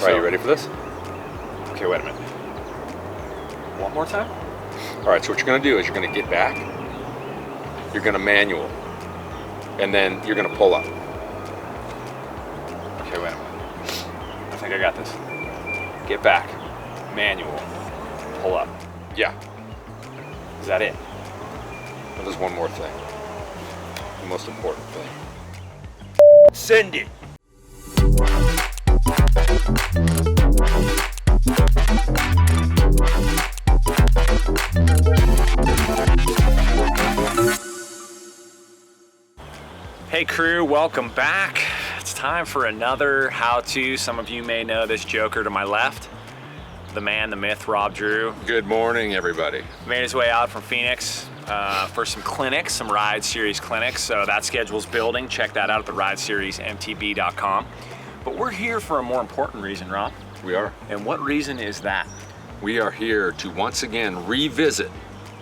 All right, you ready for this? Okay, wait a minute. One more time? All right, so what you're gonna do is you're gonna get back, you're gonna manual, and then you're gonna pull up. Okay, wait a minute. I think I got this. Get back, manual, pull up. Yeah. Is that it? Well, there's one more thing. The most important thing. Send it. Hey crew, welcome back. It's time for another how-to. Some of you may know this joker to my left. The man, the myth, Rob Drew. Good morning, everybody. Made his way out from Phoenix for some clinics, some Ride Series clinics. So that schedule's building. Check that out at the rideseriesmtb.com. But we're here for a more important reason, Rob. We are. And what reason is that? We are here to once again revisit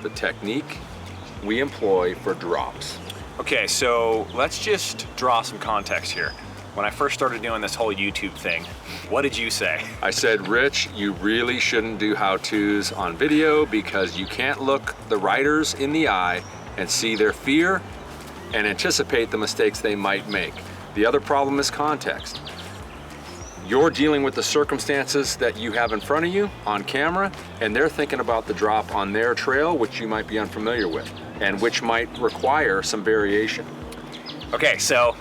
the technique we employ for drops. Okay, so let's just draw some context here. When I first started doing this whole YouTube thing, what did you say? I said, Rich, you really shouldn't do how-tos on video because you can't look the riders in the eye and see their fear and anticipate the mistakes they might make. The other problem is context. You're dealing with the circumstances that you have in front of you on camera, and they're thinking about the drop on their trail, which you might be unfamiliar with, and which might require some variation. Okay, so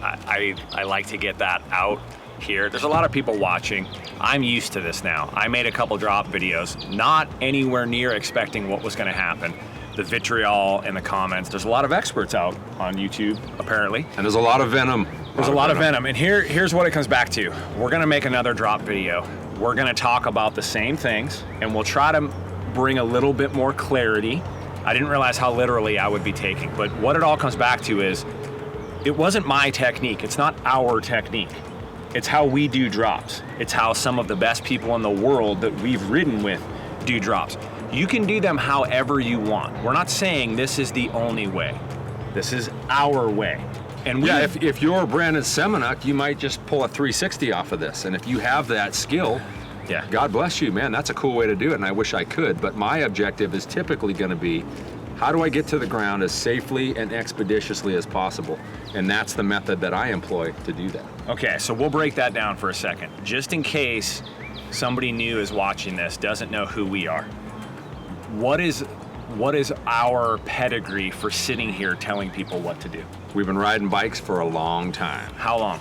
I like to get that out here. There's a lot of people watching. I'm used to this now. I made a couple drop videos, not anywhere near expecting what was gonna happen. The vitriol in the comments. There's a lot of experts out on YouTube, apparently. And there's a lot of venom. There's a lot of venom. And here's what it comes back to. We're gonna make another drop video. We're gonna talk about the same things, and we'll try to bring a little bit more clarity. I didn't realize how literally I would be taking, but what it all comes back to is, it wasn't my technique. It's not our technique. It's how we do drops. It's how some of the best people in the world that we've ridden with do drops. You can do them however you want. We're not saying this is the only way. This is our way. And yeah, if you're Brandon Semenuk, you might just pull a 360 off of this. And if you have that skill, yeah, God bless you, man. That's a cool way to do it, and I wish I could. But my objective is typically going to be, how do I get to the ground as safely and expeditiously as possible? And that's the method that I employ to do that. Okay, so we'll break that down for a second. Just in case somebody new is watching this, doesn't know who we are. What is our pedigree for sitting here telling people what to do? We've been riding bikes for a long time. How long?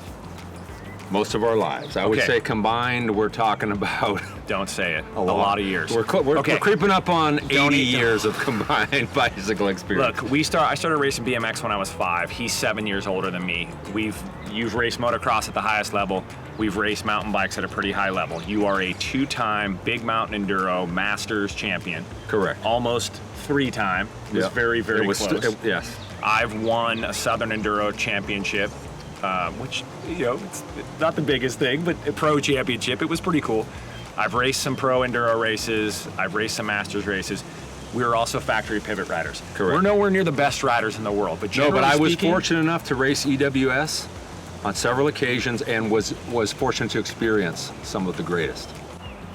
Most of our lives. I would say combined, we're talking about... Don't say it. A lot of years. We're creeping up on 80 years of combined bicycle experience. Look, I started racing BMX when I was 5. He's 7 years older than me. You've raced motocross at the highest level. We've raced mountain bikes at a pretty high level. You are a 2-time Big Mountain Enduro Masters champion. Correct. Almost 3-time. It was very, very close. Yes. I've won a Southern Enduro Championship, which, it's not the biggest thing, but a pro championship. It was pretty cool. I've raced some pro enduro races. I've raced some masters races. We were also factory pivot riders. Correct. We're nowhere near the best riders in the world, but I was fortunate enough to race EWS on several occasions and was fortunate to experience some of the greatest.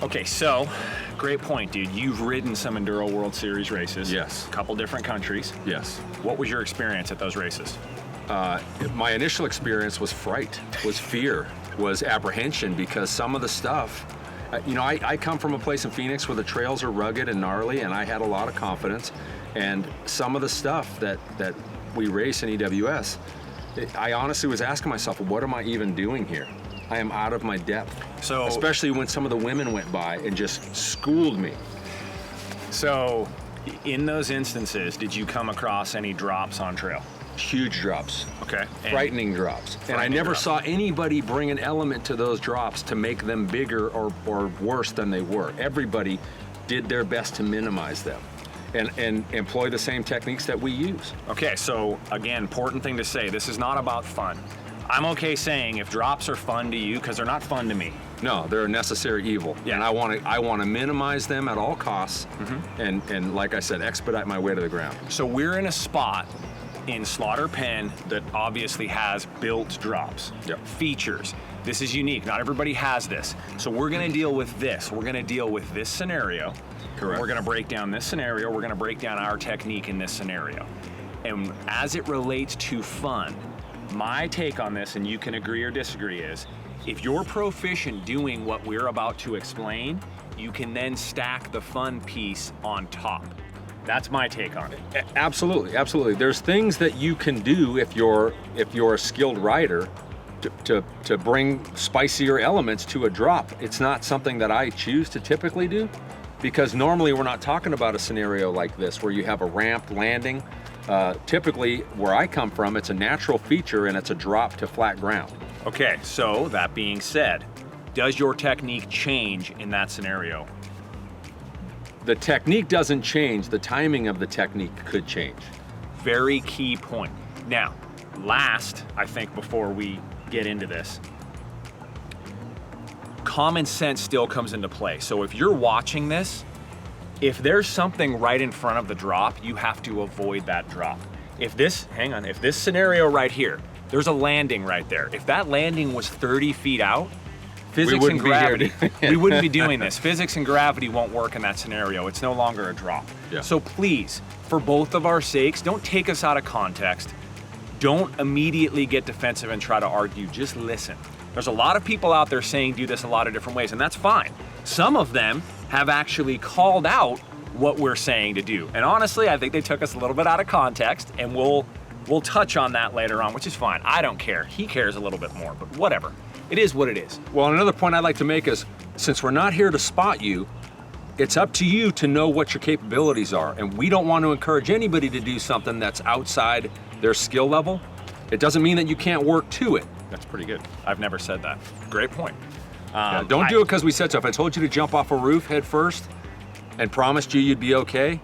Okay, so great point, dude. You've ridden some Enduro World Series races. Yes. A couple different countries. Yes. What was your experience at those races? My initial experience was fright, was fear, was apprehension, because some of the stuff, I come from a place in Phoenix where the trails are rugged and gnarly, and I had a lot of confidence. And some of the stuff that we race in EWS, I honestly was asking myself, what am I even doing here? I am out of my depth. So, especially when some of the women went by and just schooled me. So, in those instances, did you come across any drops on trail? Huge drops. Okay. Frightening drops. And I never saw anybody bring an element to those drops to make them bigger or worse than they were. Everybody did their best to minimize them and employ the same techniques that we use. Okay, so again, important thing to say, this is not about fun. I'm okay saying if drops are fun to you, because they're not fun to me. No, they're a necessary evil. Yeah. And I want to minimize them at all costs, and like I said, expedite my way to the ground. So we're in a spot in slaughter pen that obviously has built drops, Yep. features. This is unique. Not everybody has this. So we're going to deal with this. We're going to deal with this scenario. Correct. We're going to break down this scenario. We're going to break down our technique in this scenario. And as it relates to fun, my take on this, and you can agree or disagree, is if you're proficient doing what we're about to explain, you can then stack the fun piece on top. That's my take on it. Absolutely, absolutely. There's things that you can do if you're a skilled rider to bring spicier elements to a drop. It's not something that I choose to typically do, because normally we're not talking about a scenario like this where you have a ramped landing. Typically, where I come from, it's a natural feature and it's a drop to flat ground. Okay, so that being said, does your technique change in that scenario? The technique doesn't change, the timing of the technique could change. Very key point. Now, last, I think before we get into this, common sense still comes into play. So if you're watching this, if there's something right in front of the drop, you have to avoid that drop. If this scenario right here, there's a landing right there. If that landing was 30 feet out, physics and gravity, we wouldn't be doing this. Physics and gravity won't work in that scenario. It's no longer a drop. Yeah. So please, for both of our sakes, don't take us out of context. Don't immediately get defensive and try to argue, just listen. There's a lot of people out there saying do this a lot of different ways, and that's fine. Some of them have actually called out what we're saying to do. And honestly, I think they took us a little bit out of context, and we'll touch on that later on, which is fine. I don't care. He cares a little bit more, but whatever. It is what it is. Well, another point I'd like to make is, since we're not here to spot you, it's up to you to know what your capabilities are. And we don't want to encourage anybody to do something that's outside their skill level. It doesn't mean that you can't work to it. That's pretty good. I've never said that. Great point. Yeah, don't do it because we said so. If I told you to jump off a roof head first and promised you you'd be okay,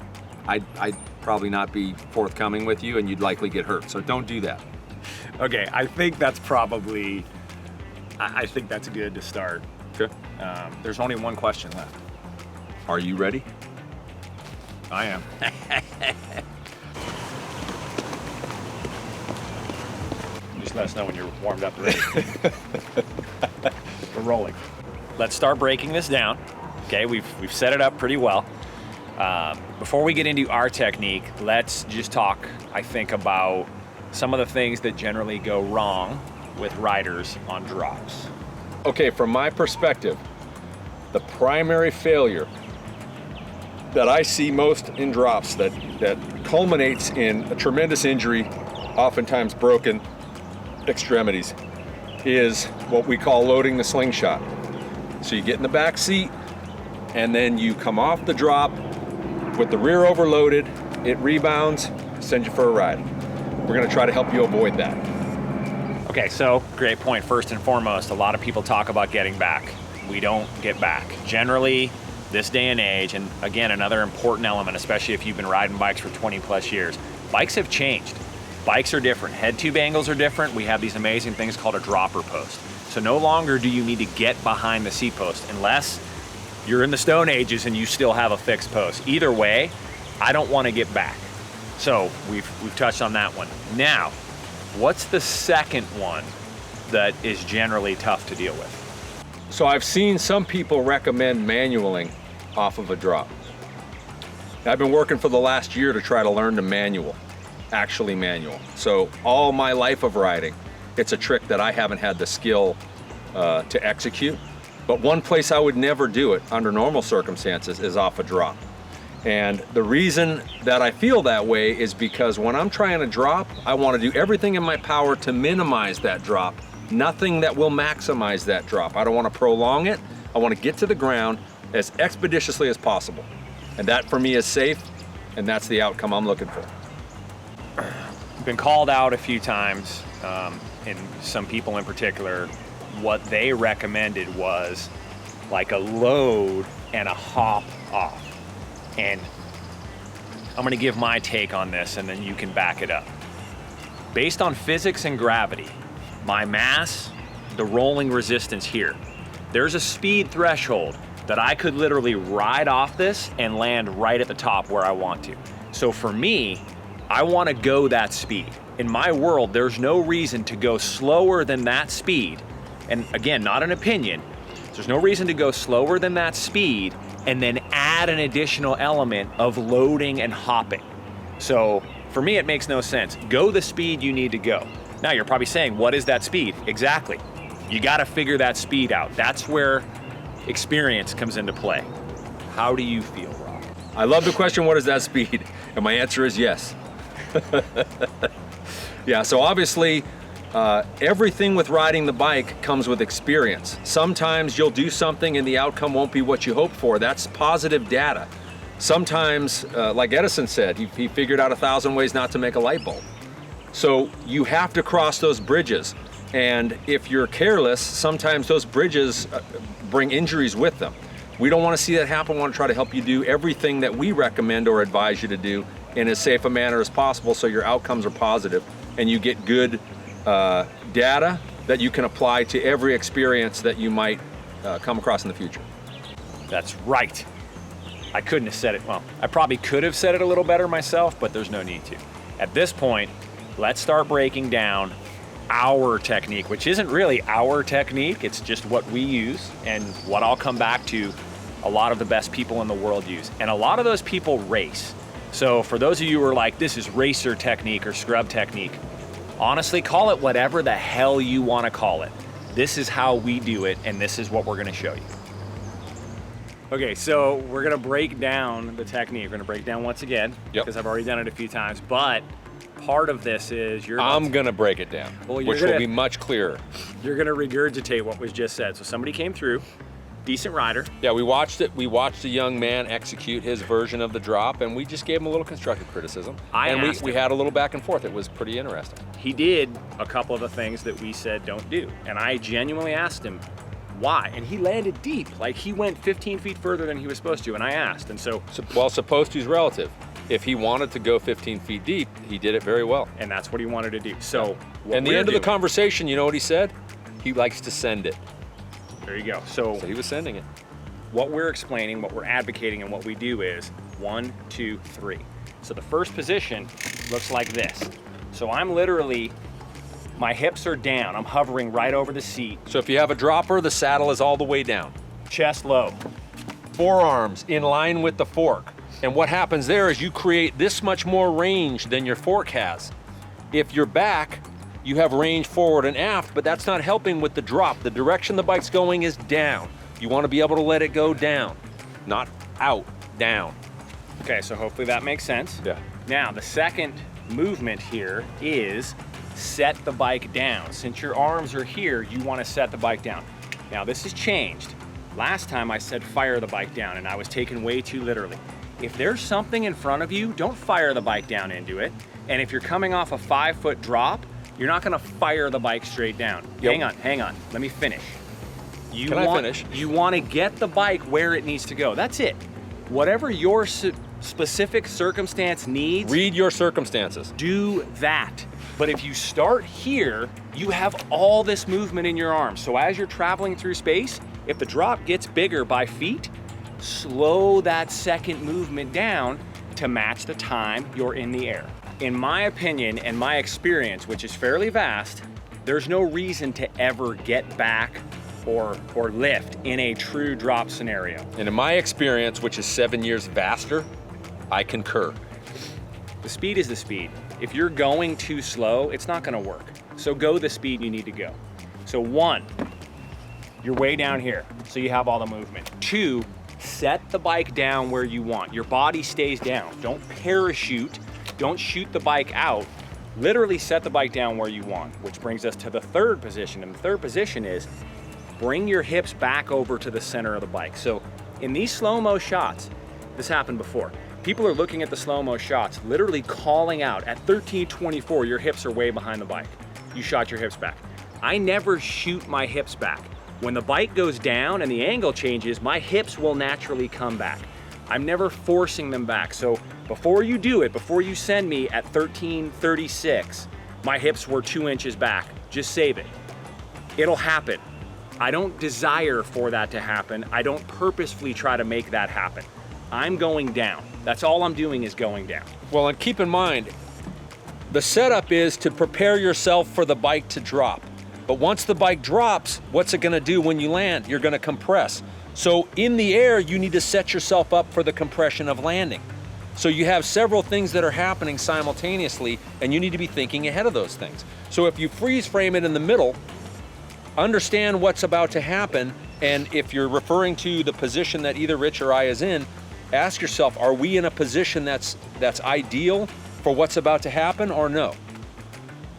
I'd probably not be forthcoming with you and you'd likely get hurt. So don't do that. Okay, I think that's probably, I think that's good to start. Okay. There's only one question left. Are you ready? I am. Just let us know when you're warmed up and ready. We're rolling. Let's start breaking this down. Okay, we've set it up pretty well. Before we get into our technique, let's just talk, I think, about some of the things that generally go wrong with riders on drops. Okay, from my perspective, the primary failure that I see most in drops that culminates in a tremendous injury, oftentimes broken extremities, is what we call loading the slingshot. So you get in the back seat and then you come off the drop with the rear overloaded, it rebounds, sends you for a ride. We're gonna try to help you avoid that. Okay, so great point. First and foremost, a lot of people talk about getting back. We don't get back. Generally, this day and age, and again, another important element, especially if you've been riding bikes for 20 plus years, bikes have changed. Bikes are different. Head tube angles are different. We have these amazing things called a dropper post. So no longer do you need to get behind the seat post unless you're in the Stone Ages and you still have a fixed post. Either way, I don't want to get back. So we've touched on that one. Now, what's the second one that is generally tough to deal with? So I've seen some people recommend manualing off of a drop. I've been working for the last year to try to learn to actually manual. So all my life of riding, it's a trick that I haven't had the skill to execute. But one place I would never do it under normal circumstances is off a drop. And the reason that I feel that way is because when I'm trying to drop, I want to do everything in my power to minimize that drop. Nothing that will maximize that drop. I don't want to prolong it. I want to get to the ground as expeditiously as possible. And that for me is safe, and that's the outcome I'm looking for. Been called out a few times, and some people in particular, what they recommended was like a load and a hop off. And I'm gonna give my take on this and then you can back it up. Based on physics and gravity, my mass, the rolling resistance here, there's a speed threshold that I could literally ride off this and land right at the top where I want to. So for me, I want to go that speed. in my world, there's no reason to go slower than that speed. And again, not an opinion. There's no reason to go slower than that speed and then add an additional element of loading and hopping. So for me, it makes no sense. Go the speed you need to go. Now you're probably saying, what is that speed? Exactly. You gotta figure that speed out. That's where experience comes into play. How do you feel, Rob? I love the question, what is that speed? And my answer is yes. Yeah, so obviously, everything with riding the bike comes with experience. Sometimes you'll do something and the outcome won't be what you hoped for. That's positive data. Sometimes, like Edison said, he figured out 1,000 ways not to make a light bulb. So you have to cross those bridges. And if you're careless, sometimes those bridges bring injuries with them. We don't want to see that happen. We want to try to help you do everything that we recommend or advise you to do in as safe a manner as possible so your outcomes are positive and you get good data that you can apply to every experience that you might come across in the future. That's right. I couldn't have said it, well, I probably could have said it a little better myself, but there's no need to. At this point, let's start breaking down our technique, which isn't really our technique, it's just what we use and what I'll come back to a lot of the best people in the world use. And a lot of those people race. So for those of you who are like, this is racer technique or scrub technique, honestly, call it whatever the hell you want to call it. This is how we do it, and this is what we're going to show you. Okay, so we're going to break down the technique. We're going to break it down once again, because I've already done it a few times, but part of this is I'm going to break it down, which will be much clearer. You're going to regurgitate what was just said. So somebody came through, decent rider. Yeah, we watched it. We watched a young man execute his version of the drop, and we just gave him a little constructive criticism. We had a little back and forth. It was pretty interesting. He did a couple of the things that we said don't do, and I genuinely asked him why, and he landed deep. Like, he went 15 feet further than he was supposed to, and I asked, and so... Well, supposed to's relative. If he wanted to go 15 feet deep, he did it very well. And that's what he wanted to do. So, and the end of the conversation, you know what he said? He likes to send it. There you go. So he was sending it. What we're explaining, what we're advocating, and what we do is 1, 2, 3. So the first position looks like this. So I'm literally, my hips are down. I'm hovering right over the seat. So if you have a dropper, the saddle is all the way down. Chest low. Forearms in line with the fork. And what happens there is you create this much more range than your fork has. If you're back, you have range forward and aft, but that's not helping with the drop. The direction the bike's going is down. You want to be able to let it go down, not out, down. Okay, so hopefully that makes sense. Yeah. Now, the second movement here is set the bike down. Since your arms are here, you want to set the bike down. Now, this has changed. Last time I said fire the bike down, and I was taken way too literally. If there's something in front of you, don't fire the bike down into it. And if you're coming off a 5-foot drop, you're not gonna fire the bike straight down. Yep. Hang on, let me finish. Can I finish? You wanna get the bike where it needs to go, that's it. Whatever your specific circumstance needs. Read your circumstances. Do that. But if you start here, you have all this movement in your arms. So as you're traveling through space, if the drop gets bigger by feet, slow that second movement down to match the time you're in the air. In my opinion and my experience, which is fairly vast, there's no reason to ever get back or lift in a true drop scenario. And in my experience, which is 7 years vaster, I concur. The speed is the speed. If you're going too slow, it's not gonna work. So go the speed you need to go. So 1, you're way down here, so you have all the movement. 2, set the bike down where you want. Your body stays down. Don't parachute, don't shoot the bike out. Literally set the bike down where you want, which brings us to the third position. And the third position is bring your hips back over to the center of the bike. So in these slow-mo shots, this happened before. People are looking at the slow-mo shots, literally calling out at 13:24, your hips are way behind the bike. You shot your hips back. I never shoot my hips back. When the bike goes down and the angle changes, my hips will naturally come back. I'm never forcing them back. So before you do it, before you send me at 13:36, my hips were 2 inches back. Just save it. It'll happen. I don't desire for that to happen. I don't purposefully try to make that happen. I'm going down. That's all I'm doing is going down. Well, and keep in mind, the setup is to prepare yourself for the bike to drop. But once the bike drops, what's it gonna do when you land? You're gonna compress. So in the air, you need to set yourself up for the compression of landing. So you have several things that are happening simultaneously, and you need to be thinking ahead of those things. So if you freeze frame it in the middle, understand what's about to happen, and if you're referring to the position that either Rich or I is in, ask yourself, are we in a position that's ideal for what's about to happen or no?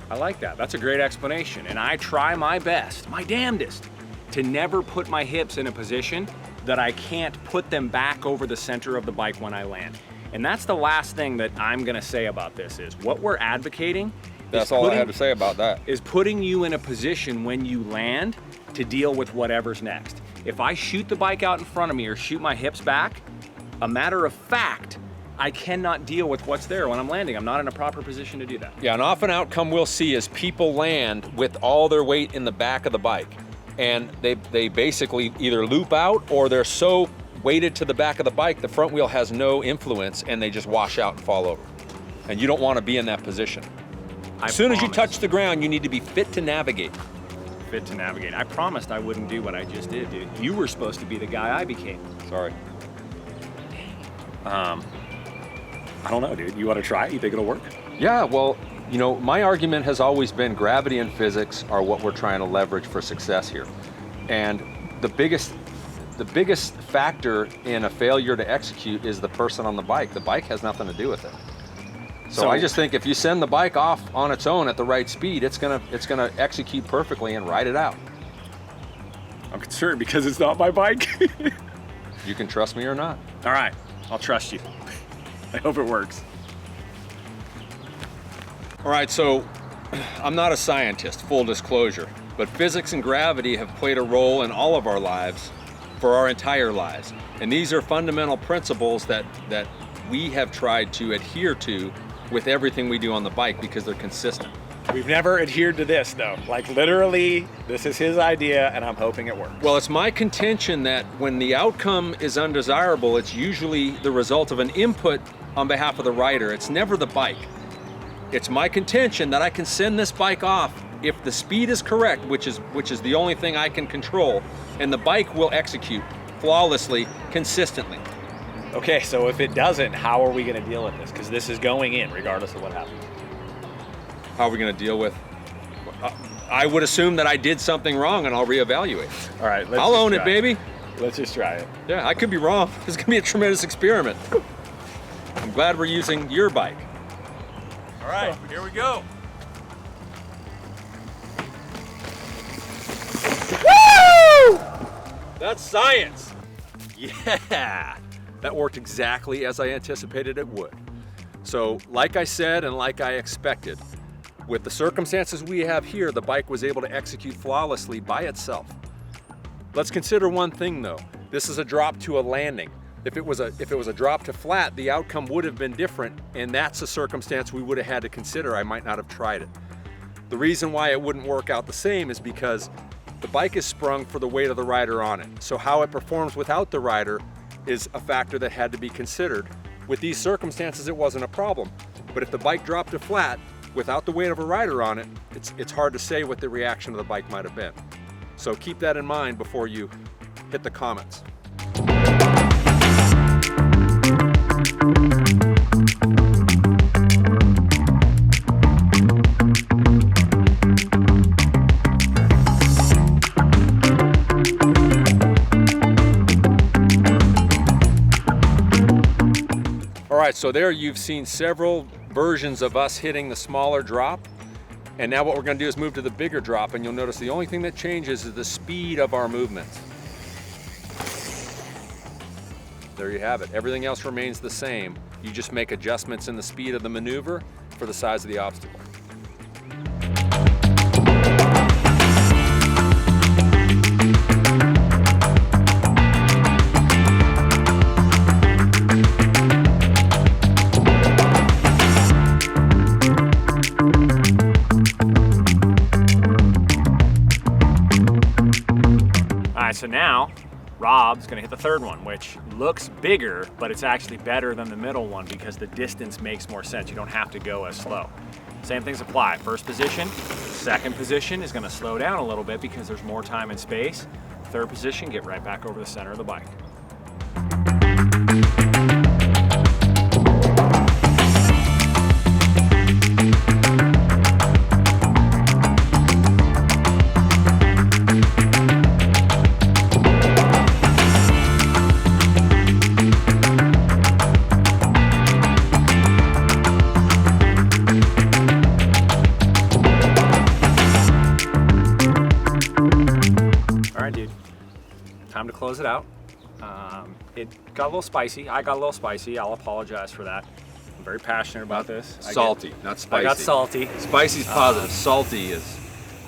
I like that. That's a great explanation. And I try my best, my damnedest, to never put my hips in a position that I can't put them back over the center of the bike when I land. And that's the last thing that I'm gonna say about this is what we're advocating. That's all I have to say about that. Is putting you in a position when you land to deal with whatever's next. If I shoot the bike out in front of me or shoot my hips back, a matter of fact, I cannot deal with what's there when I'm landing. I'm not in a proper position to do that. Yeah, an often outcome we'll see is people land with all their weight in the back of the bike. And they basically either loop out or they're so weighted to the back of the bike, the front wheel has no influence and they just wash out and fall over. And you don't want to be in that position. As soon as you touch the ground, you need to be fit to navigate. Fit to navigate. I promised I wouldn't do what I just did, dude. You were supposed to be the guy I became. Sorry. I don't know, dude. You want to try it? You think it'll work? Yeah, well, you know, my argument has always been gravity and physics are what we're trying to leverage for success here. And the biggest factor in a failure to execute is the person on the bike. The bike has nothing to do with it. So I just think if you send the bike off on its own at the right speed, it's gonna execute perfectly and ride it out. I'm concerned because it's not my bike. You can trust me or not. All right, I'll trust you. I hope it works. All right, so I'm not a scientist, full disclosure, but physics and gravity have played a role in all of our lives for our entire lives. And these are fundamental principles that we have tried to adhere to with everything we do on the bike because they're consistent. We've never adhered to this though. Like literally, this is his idea and I'm hoping it works. Well, it's my contention that when the outcome is undesirable, it's usually the result of an input on behalf of the rider. It's never the bike. It's my contention that I can send this bike off if the speed is correct, which is the only thing I can control, and the bike will execute flawlessly, consistently. Okay, so if it doesn't, how are we gonna deal with this? Because this is going in regardless of what happens. How are we going to deal with? I would assume that I did something wrong and I'll reevaluate. All right, I'll own it, baby. Let's just try it. Yeah, I could be wrong. This is going to be a tremendous experiment. I'm glad we're using your bike. All right, here we go. Woo! That's science. Yeah, that worked exactly as I anticipated it would. So, like I said and like I expected, with the circumstances we have here, the bike was able to execute flawlessly by itself. Let's consider one thing though. This is a drop to a landing. If it was a drop to flat, the outcome would have been different, and that's a circumstance we would have had to consider. I might not have tried it. The reason why it wouldn't work out the same is because the bike is sprung for the weight of the rider on it. So how it performs without the rider is a factor that had to be considered. With these circumstances, it wasn't a problem. But if the bike dropped to flat without the weight of a rider on it, it's hard to say what the reaction of the bike might have been. So keep that in mind before you hit the comments. All right, so there you've seen several versions of us hitting the smaller drop. And now what we're gonna do is move to the bigger drop, and you'll notice the only thing that changes is the speed of our movements. There you have it. Everything else remains the same. You just make adjustments in the speed of the maneuver for the size of the obstacle. So now, Rob's gonna hit the third one, which looks bigger, but it's actually better than the middle one because the distance makes more sense. You don't have to go as slow. Same things apply. First position, second position is gonna slow down a little bit because there's more time and space. Third position, get right back over the center of the bike. Time to close it out. It got a little spicy. I got a little spicy. I'll apologize for that. I'm very passionate about this. Salty, not spicy. I got salty. Spicy's positive. Salty is.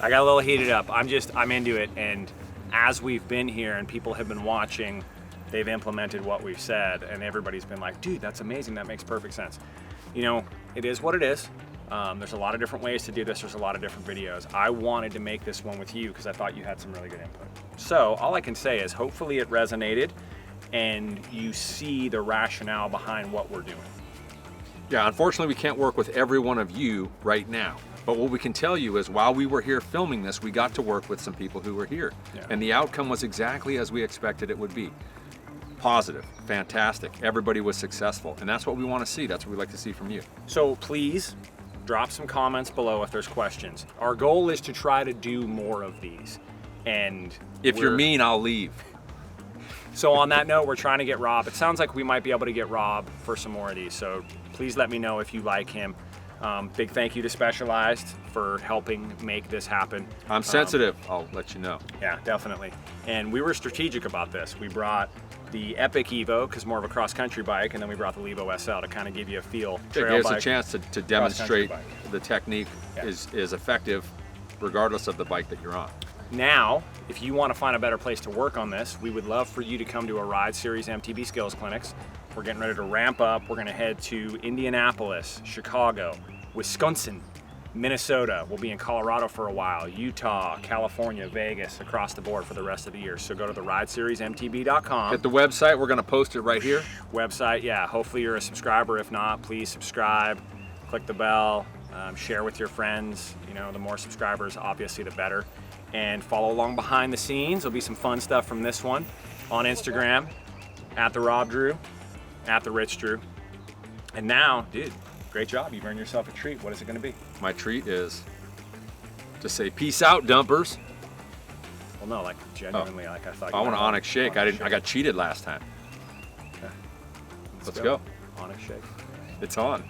I got a little heated up. I'm into it. And as we've been here and people have been watching, they've implemented what we've said, and everybody's been like, dude, that's amazing. That makes perfect sense. You know, it is what it is. There's a lot of different ways to do this. There's a lot of different videos. I wanted to make this one with you because I thought you had some really good input. So all I can say is hopefully it resonated and you see the rationale behind what we're doing. Yeah, unfortunately we can't work with every one of you right now. But what we can tell you is while we were here filming this, we got to work with some people who were here. Yeah. And the outcome was exactly as we expected it would be. Positive, fantastic. Everybody was successful. And that's what we want to see. That's what we'd like to see from you. So please drop some comments below if there's questions. Our goal is to try to do more of these. And if you're mean, I'll leave. So on that note, we're trying to get Rob. It sounds like we might be able to get Rob for some more of these. So please let me know if you like him. Big thank you to Specialized for helping make this happen. I'm sensitive, I'll let you know. Yeah, definitely. And we were strategic about this. We brought the Epic Evo, because more of a cross-country bike, and then we brought the Levo SL to kind of give you a feel. It gives us a chance to demonstrate bike. the technique is effective regardless of the bike that you're on. Now, if you want to find a better place to work on this, we would love for you to come to a Ride Series MTB Skills Clinics. We're getting ready to ramp up. We're going to head to Indianapolis, Chicago, Wisconsin, Minnesota. We'll be in Colorado for a while, Utah, California, Vegas, across the board for the rest of the year. So go to the rideseriesmtb.com. Hit the website. We're going to post it right here. Website, yeah. Hopefully you're a subscriber. If not, please subscribe, click the bell, share with your friends. You know, the more subscribers, obviously, the better. And follow along behind the scenes. There'll be some fun stuff from this one on Instagram, at the Rob Drew, at the Rich Drew. And now, dude, great job. You've earned yourself a treat. What is it going to be? My treat is to say peace out, dumpers. Well, no, like genuinely, like I thought. I want an Onyx Shake. I got cheated last time. Okay. Let's go. Onyx Shake. It's on.